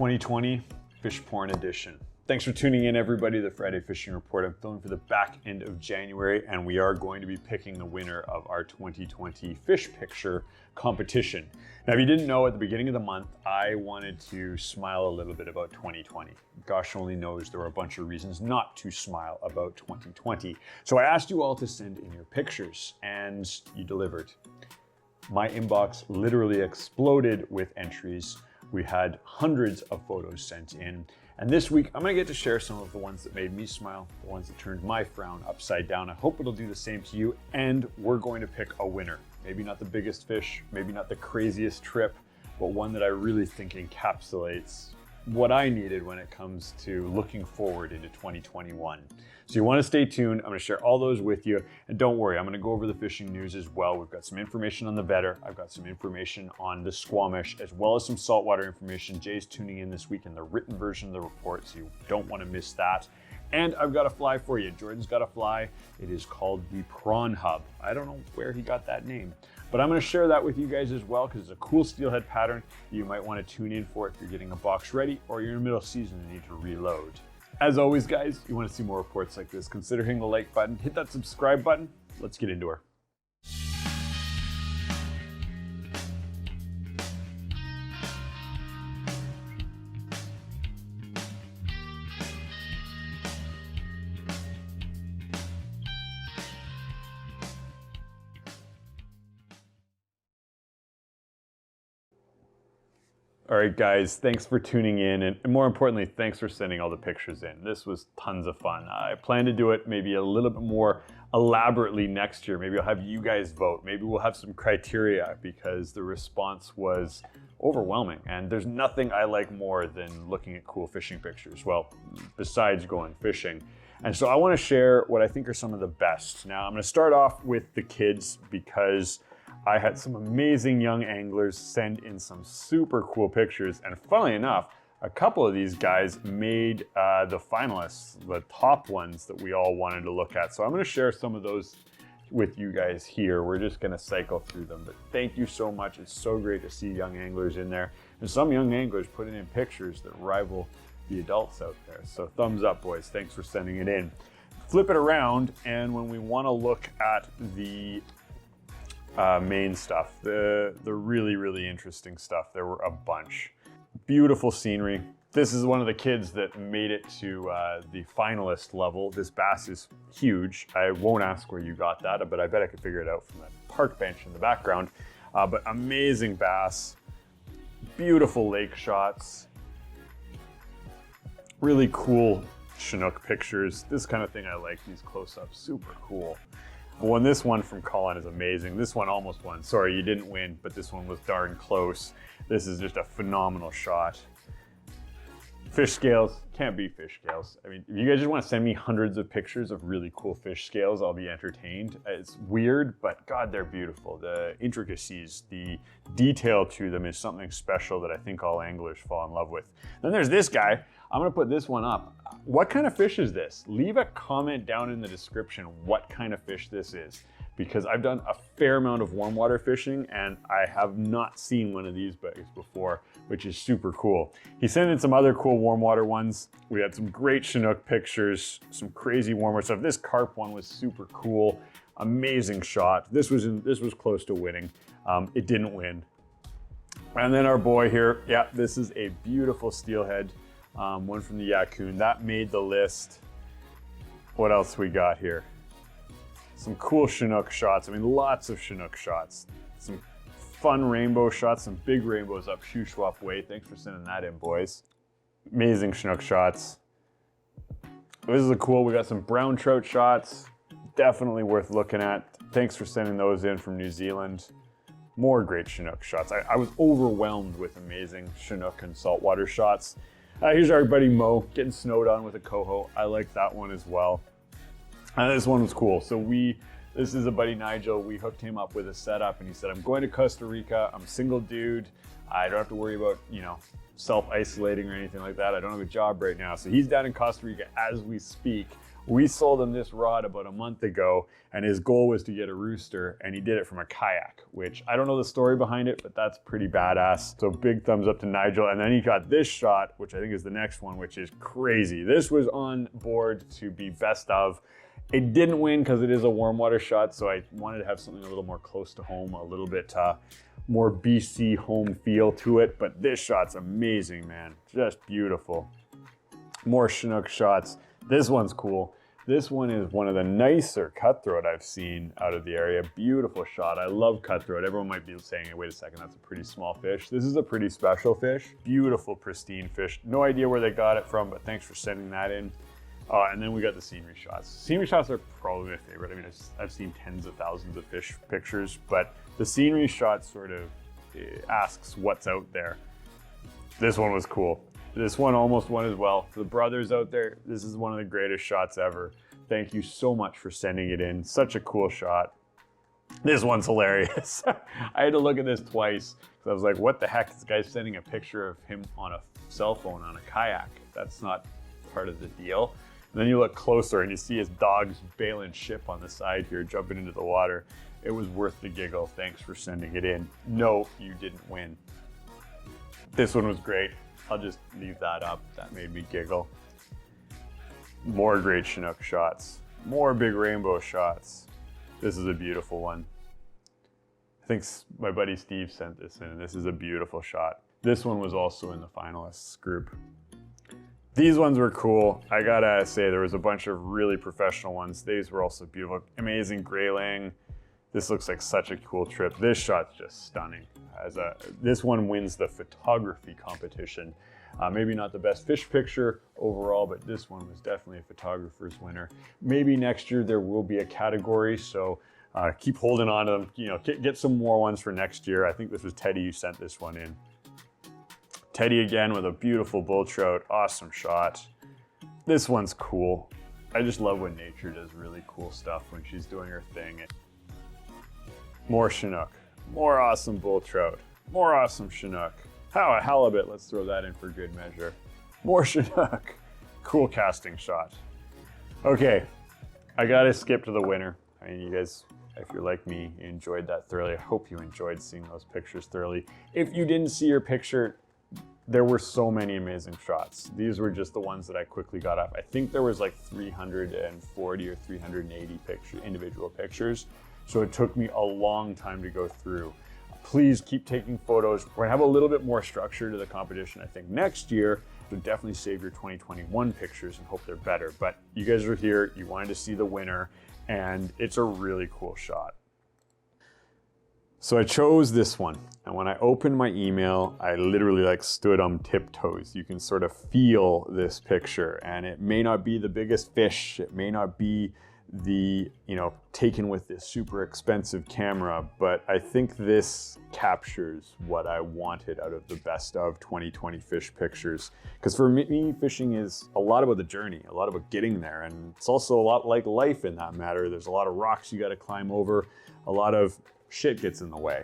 2020 Fish Porn Edition. Thanks for tuning in, everybody, to the Friday Fishing Report. I'm filming for the back end of January, and we are going to be picking the winner of our 2020 Fish Picture competition. Now, if you didn't know, at the beginning of the month, I wanted to smile a little bit about 2020. Gosh only knows there were a bunch of reasons not to smile about 2020. So I asked you all to send in your pictures, and you delivered. My inbox literally exploded with entries. We had hundreds of photos sent in. And this week, I'm gonna get to share some of the ones that made me smile, the ones that turned my frown upside down. I hope it'll do the same to you, and we're going to pick a winner. Maybe not the biggest fish, maybe not the craziest trip, but one that I really think encapsulates what I needed when it comes to looking forward into 2021. So you wanna stay tuned. I'm gonna share all those with you. And don't worry, I'm gonna go over the fishing news as well. We've got some information on the Vedder. I've got some information on the Squamish, as well as some saltwater information. Jay's tuning in this week in the written version of the report, so you don't wanna miss that. And I've got a fly for you. Jordan's got a fly. It is called the Prawn Hub. I don't know where he got that name, but I'm gonna share that with you guys as well, because it's a cool steelhead pattern. You might wanna tune in for it if you're getting a box ready or you're in the middle of season and need to reload. As always, guys, you wanna see more reports like this, consider hitting the like button, hit that subscribe button. Let's get into her. All right, guys, thanks for tuning in, and more importantly, thanks for sending all the pictures in. This was tons of fun. I plan to do it maybe a little bit more elaborately next year. Maybe I'll have you guys vote. Maybe we'll have some criteria, because the response was overwhelming. And there's nothing I like more than looking at cool fishing pictures, well, besides going fishing. And so I want to share what I think are some of the best. Now, I'm going to start off with the kids, because I had some amazing young anglers send in some super cool pictures. And funnily enough, a couple of these guys made the finalists, the top ones that we all wanted to look at. So I'm gonna share some of those with you guys here. We're just gonna cycle through them, but thank you so much. It's so great to see young anglers in there. And some young anglers putting in pictures that rival the adults out there. So thumbs up, boys. Thanks for sending it in. Flip it around, and when we wanna look at the main stuff, the really, really interesting stuff, there were a bunch. Beautiful scenery. This is one of the kids that made it to the finalist level. This bass is huge. I won't ask where you got that, but I bet I could figure it out from that park bench in the background. But amazing bass, beautiful lake shots, really cool Chinook pictures. This kind of thing I like, these close-ups, super cool. Well, this one from Colin is amazing. This one almost won. Sorry, you didn't win, but this one was darn close. This is just a phenomenal shot. Fish scales, can't beat fish scales. I mean, if you guys just want to send me hundreds of pictures of really cool fish scales, I'll be entertained. It's weird, but God, they're beautiful. The intricacies, the detail to them is something special that I think all anglers fall in love with. Then there's this guy. I'm gonna put this one up. What kind of fish is this? Leave a comment down in the description what kind of fish this is, because I've done a fair amount of warm water fishing and I have not seen one of these bags before, which is super cool. He sent in some other cool warm water ones. We had some great Chinook pictures, some crazy warm water stuff. This carp one was super cool, amazing shot. This was close to winning. It didn't win. And then our boy here, yeah, this is a beautiful steelhead. One from the Yaccoon, that made the list. What else we got here? Some cool Chinook shots. I mean, lots of Chinook shots. Some fun rainbow shots, some big rainbows up Shuswap Way. Thanks for sending that in, boys. Amazing Chinook shots. This is a cool, we got some brown trout shots. Definitely worth looking at. Thanks for sending those in from New Zealand. More great Chinook shots. I was overwhelmed with amazing Chinook and saltwater shots. Here's our buddy Mo getting snowed on with a coho. I like that one as well. This one was cool. So this is a buddy Nigel. We hooked him up with a setup and he said, I'm going to Costa Rica. I'm a single dude. I don't have to worry about, self-isolating or anything like that. I don't have a job right now. So he's down in Costa Rica as we speak We sold him this rod about a month ago, and his goal was to get a rooster, and he did it from a kayak, which I don't know the story behind it, but that's pretty badass. So big thumbs up to Nigel. And then he got this shot, which I think is the next one, which is crazy. This was on board to be best of. It didn't win because it is a warm water shot, so I wanted to have something a little more close to home, a little bit more BC home feel to it, but this shot's amazing, man. Just beautiful. More Chinook shots. This one's cool. This one is one of the nicer cutthroat I've seen out of the area. Beautiful shot. I love cutthroat. Everyone might be saying, hey, wait a second, that's a pretty small fish. This is a pretty special fish. Beautiful, pristine fish. No idea where they got it from, but thanks for sending that in. And then we got the scenery shots. Scenery shots are probably my favorite. I mean, I've seen tens of thousands of fish pictures, but the scenery shot sort of asks what's out there. This one was cool. This one almost won as well. For the brothers out there, this is one of the greatest shots ever. Thank you so much for sending it in. Such a cool shot. This one's hilarious. I had to look at this twice because I was like, what the heck? This guy's sending a picture of him on a cell phone on a kayak. That's not part of the deal. And then you look closer and you see his dog's bailing ship on the side here, jumping into the water. It was worth the giggle. Thanks for sending it in. No, you didn't win. This one was great. I'll just leave that up. That made me giggle. More great Chinook shots. More big rainbow shots. This is a beautiful one. I think my buddy Steve sent this in, and this is a beautiful shot. This one was also in the finalists group. These ones were cool. I gotta say, there was a bunch of really professional ones. These were also beautiful. Amazing grayling. This looks like such a cool trip. This shot's just stunning. This one wins the photography competition. Maybe not the best fish picture overall, but this one was definitely a photographer's winner. Maybe next year there will be a category, so keep holding on to them. You know, get some more ones for next year. I think this was Teddy who sent this one in. Teddy again with a beautiful bull trout. Awesome shot. This one's cool. I just love when nature does really cool stuff when she's doing her thing. More Chinook. More awesome bull trout. More awesome Chinook. How a halibut, let's throw that in for good measure. More Chinook. Cool casting shot. Okay, I gotta skip to the winner. I mean, you guys, if you're like me, you enjoyed that thoroughly. I hope you enjoyed seeing those pictures thoroughly. If you didn't see your picture, there were so many amazing shots. These were just the ones that I quickly got up. I think there was like 340 or 380 individual pictures. So it took me a long time to go through. Please keep taking photos. We're gonna have a little bit more structure to the competition, I think, next year. So definitely save your 2021 pictures and hope they're better. But you guys are here, you wanted to see the winner, and it's a really cool shot. So I chose this one, and when I opened my email, I literally stood on tiptoes. You can sort of feel this picture, and it may not be the biggest fish, it may not be taken with this super expensive camera, but I think this captures what I wanted out of the best of 2020 fish pictures. Because for me, fishing is a lot about the journey, a lot about getting there, and it's also a lot like life in that matter. There's a lot of rocks you got to climb over, a lot of shit gets in the way.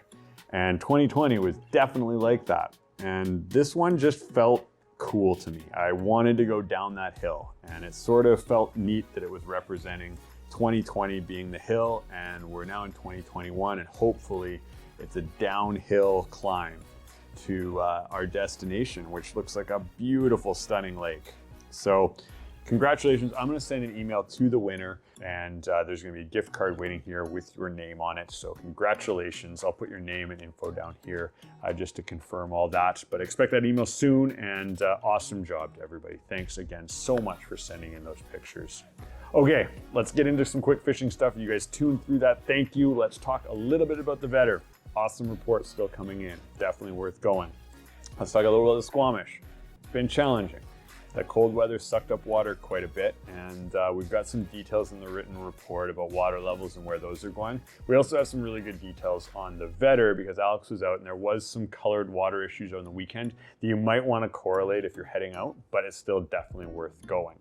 And 2020 was definitely like that. And this one just felt cool to me. I wanted to go down that hill, and it sort of felt neat that it was representing 2020 being the hill, and we're now in 2021, and hopefully it's a downhill climb to our destination, which looks like a beautiful, stunning lake. So congratulations. I'm going to send an email to the winner, and there's going to be a gift card waiting here with your name on it. So congratulations. I'll put your name and info down here just to confirm all that. But expect that email soon, and awesome job to everybody. Thanks again so much for sending in those pictures. Okay, let's get into some quick fishing stuff. You guys tuned through that. Thank you. Let's talk a little bit about the Vedder. Awesome report still coming in. Definitely worth going. Let's talk a little about the Squamish. It's been challenging. That cold weather sucked up water quite a bit, and we've got some details in the written report about water levels and where those are going. We also have some really good details on the Vedder because Alex was out and there was some colored water issues on the weekend that you might want to correlate if you're heading out, but it's still definitely worth going.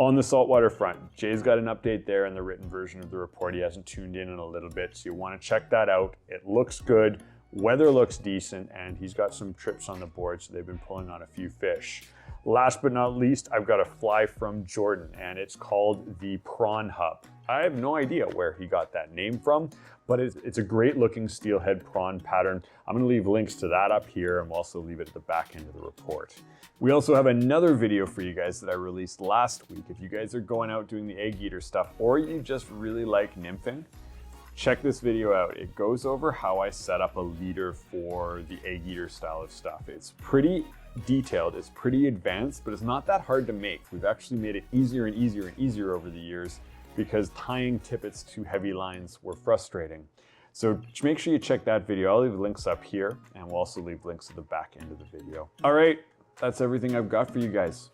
On the saltwater front, Jay's got an update there in the written version of the report. He hasn't tuned in a little bit, so you want to check that out. It looks good, weather looks decent, and he's got some trips on the board, so they've been pulling on a few fish. Last but not least, I've got a fly from Jordan, and it's called the Prawn Hub. I have no idea where he got that name from, but it's a great looking steelhead prawn pattern. I'm gonna leave links to that up here, and we'll also leave it at the back end of the report. We also have another video for you guys that I released last week. If you guys are going out doing the egg eater stuff, or you just really like nymphing, check this video out. It goes over how I set up a leader for the egg eater style of stuff. It's pretty detailed, it's pretty advanced, but it's not that hard to make. We've actually made it easier and easier and easier over the years because tying tippets to heavy lines were frustrating. So make sure you check that video. I'll leave links up here, and we'll also leave links at the back end of the video. All right, that's everything I've got for you guys.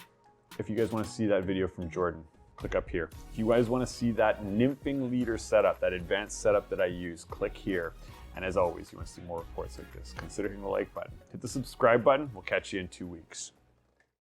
If you guys want to see that video from Jordan, click up here. If you guys want to see that nymphing leader setup, that advanced setup that I use, click here. And as always, you want to see more reports like this, consider hitting the like button. Hit the subscribe button. We'll catch you in 2 weeks.